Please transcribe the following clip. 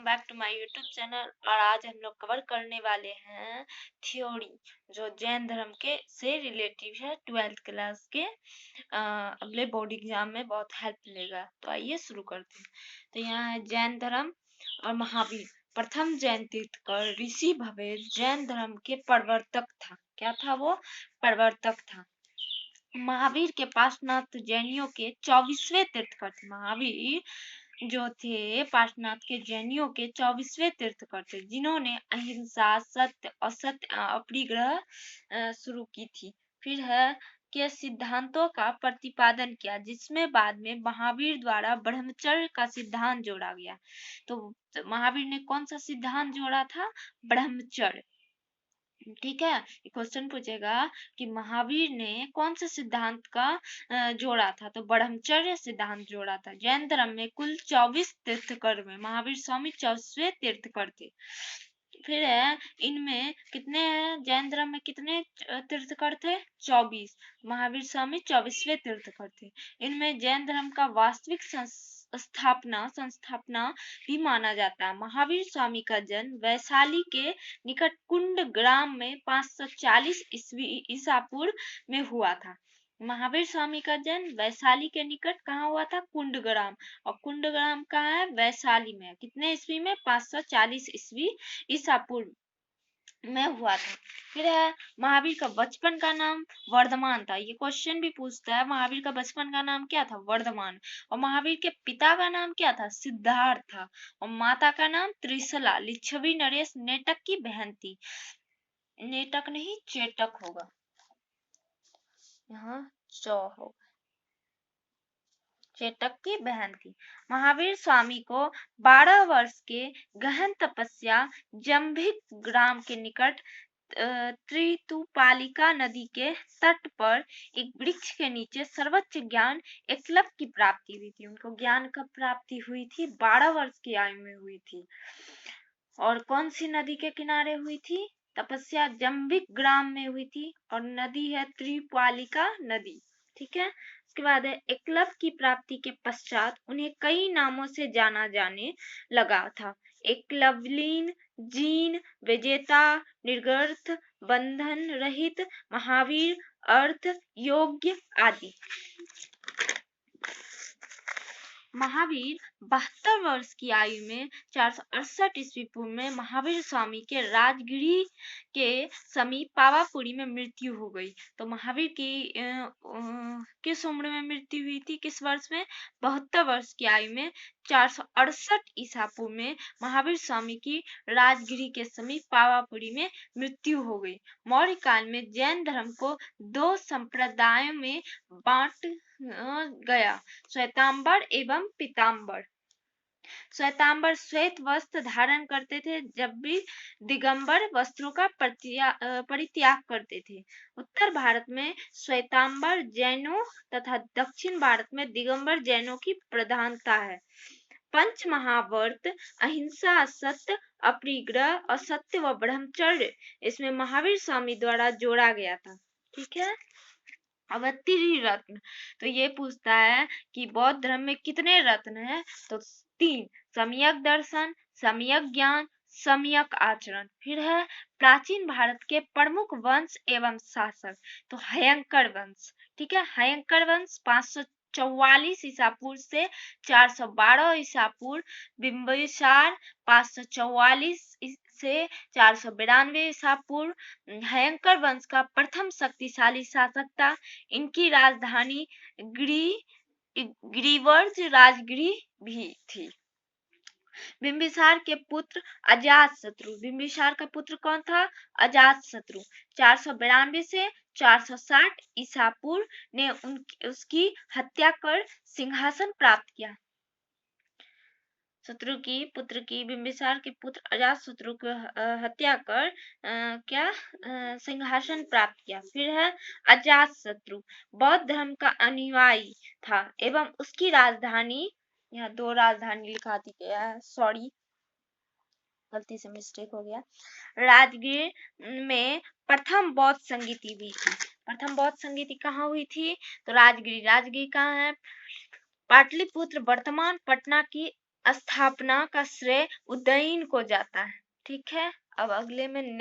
Back to my YouTube channel. और आज हम लोग कवर करने वाले हैं थ्योरी, जो जैन धर्म के से रिलेटिव है। 12th क्लास के अगले बोर्ड एग्जाम में बहुत हेल्प मिलेगा। तो आइए शुरू करते हैं। तो यहाँ है जैन धर्म और महावीर। प्रथम जैन तीर्थकर ऋषि भवेश जैन धर्म के प्रवर्तक था। क्या था वो? प्रवर्तक था। महावीर के पार्श्वनाथ जैनियों के 24वें तीर्थकर थे। महावीर जो थे पार्श्वनाथ के जैनियों के 24वें तीर्थकर थे, जिन्होंने अहिंसा, सत्य, असत्य, अपरिग्रह शुरू की थी। फिर है के सिद्धांतों का प्रतिपादन किया, जिसमें बाद में महावीर द्वारा ब्रह्मचर्य का सिद्धांत जोड़ा गया। तो महावीर ने कौन सा सिद्धांत जोड़ा था? ब्रह्मचर्य। ठीक है, क्वेश्चन पूछेगा कि महावीर ने कौन से सिद्धांत का जोड़ा था? तो ब्रह्मचर्य सिद्धांत जोड़ा था। जैन धर्म में कुल 24 तीर्थकर में महावीर स्वामी 24वें तीर्थकर थे। फिर है इनमें कितने हैं? जैन धर्म में कितने तीर्थकर थे? 24। महावीर स्वामी 24वें तीर्थकर थे। इनमें जैन धर्म का वास्तविक संस्थापना भी माना जाता है। महावीर स्वामी का जन्म वैशाली के निकट कुंड ग्राम में 540 ईसा पूर्व में हुआ था। महावीर स्वामी का जन्म वैशाली के निकट कहाँ हुआ था? कुंडग्राम। और कुंडग्राम कहाँ है? वैशाली में। कितने ईस्वी में? 540 ईसा पूर्व में हुआ था। फिर है महावीर का बचपन का नाम वर्धमान था। ये क्वेश्चन भी पूछता है, महावीर का बचपन का नाम क्या था? वर्धमान। और महावीर के पिता का नाम क्या था? सिद्धार्थ था। और माता का नाम त्रिशला लिच्छवी नरेश नेटक की बहन थी। नेटक नहीं, चेटक होगा, यहाँ चौ होगा। चेटक की बहन थी। महावीर स्वामी को 12 वर्ष के गहन तपस्या जंभिक ग्राम के निकट त्रितुपालिका नदी के तट पर एक वृक्ष के नीचे सर्वोच्च ज्ञान एकलव्य की प्राप्ति हुई थी। उनको ज्ञान कब प्राप्ति हुई थी? 12 वर्ष की आयु में हुई थी। और कौन सी नदी के किनारे हुई थी? तपस्या जंभिक ग्राम में हुई थी। और नदी है त्रिपालिका नदी। ठीक है। उसके बाद है एकलव्य की प्राप्ति के पश्चात उन्हें कई नामों से जाना जाने लगा था। एकलवलीन, जीन, विजेता, निर्गर्थ, बंधन रहित, महावीर, अर्थ, योग्य आदि। महावीर 72 वर्ष की आयु में 468 ईस्वी पूर्व में महावीर स्वामी के राजगिरी के समीप पावापुरी में मृत्यु हो गई। तो महावीर की किस उम्र में मृत्यु हुई थी? किस वर्ष में? 72 वर्ष की आयु में 468 ईसा पूर्व में महावीर स्वामी की राजगिरी के समीप पावापुरी में मृत्यु हो गई। मौर्य काल में जैन धर्म को 2 संप्रदायों में बांट गया, श्वेतांबर एवं पीतांबर। श्वेतांबर श्वेत वस्त्र धारण करते थे, जब भी दिगंबर वस्त्रों का परित्याग करते थे। उत्तर भारत में श्वेतांबर जैनों तथा दक्षिण भारत में दिगंबर जैनों की प्रधानता है। पंच महाव्रत अहिंसा, सत्य, अपरिग्रह, असत्य व ब्रह्मचर्य इसमें महावीर स्वामी द्वारा जोड़ा गया था। ठीक है। अब त्रिरत्न, तो ये पूछता है कि बौद्ध धर्म में कितने रत्न हैं? तो 3, सम्यक दर्शन, सम्यक ज्ञान, सम्यक आचरण। फिर है प्राचीन भारत के प्रमुख वंश एवं शासक, तो हयंकर वंश। ठीक है, हयंकर वंश 544 ईसा पूर्व से 412 ईसा पूर्व, बिंबिसार 544 से 492 ईसा पूर्व हयंकर वंश का प्रथम शक्तिशाली शासक था। इनकी राजधानी गिरिवर्ज राजगिरी भी थी। बिंबिसार के पुत्र अजातशत्रु, बिंबिसार का पुत्र कौन था? अजातशत्रु 492 से 460 ईसा पूर्व ने उसकी हत्या कर सिंहासन प्राप्त किया। शत्रु की पुत्र की, बिंबिसार के पुत्र अजातशत्रु को हत्या कर सिंहासन प्राप्त किया। फिर है अजातशत्रु बौद्ध धर्म का अनुयायी था एवं उसकी राजधानी, यहाँ 2 राजधानी लिखा दी गया है, सॉरी गलती से मिस्टेक हो गया। राजगीर में प्रथम बौद्ध संगीति हुई थी। प्रथम बौद्ध संगीति कहाँ हुई थी? तो राजगिरी। राजगिरी कहाँ है? पाटलिपुत्र वर्तमान पटना की स्थापना का श्रेय उदयन को जाता है। ठीक है, अब अगले में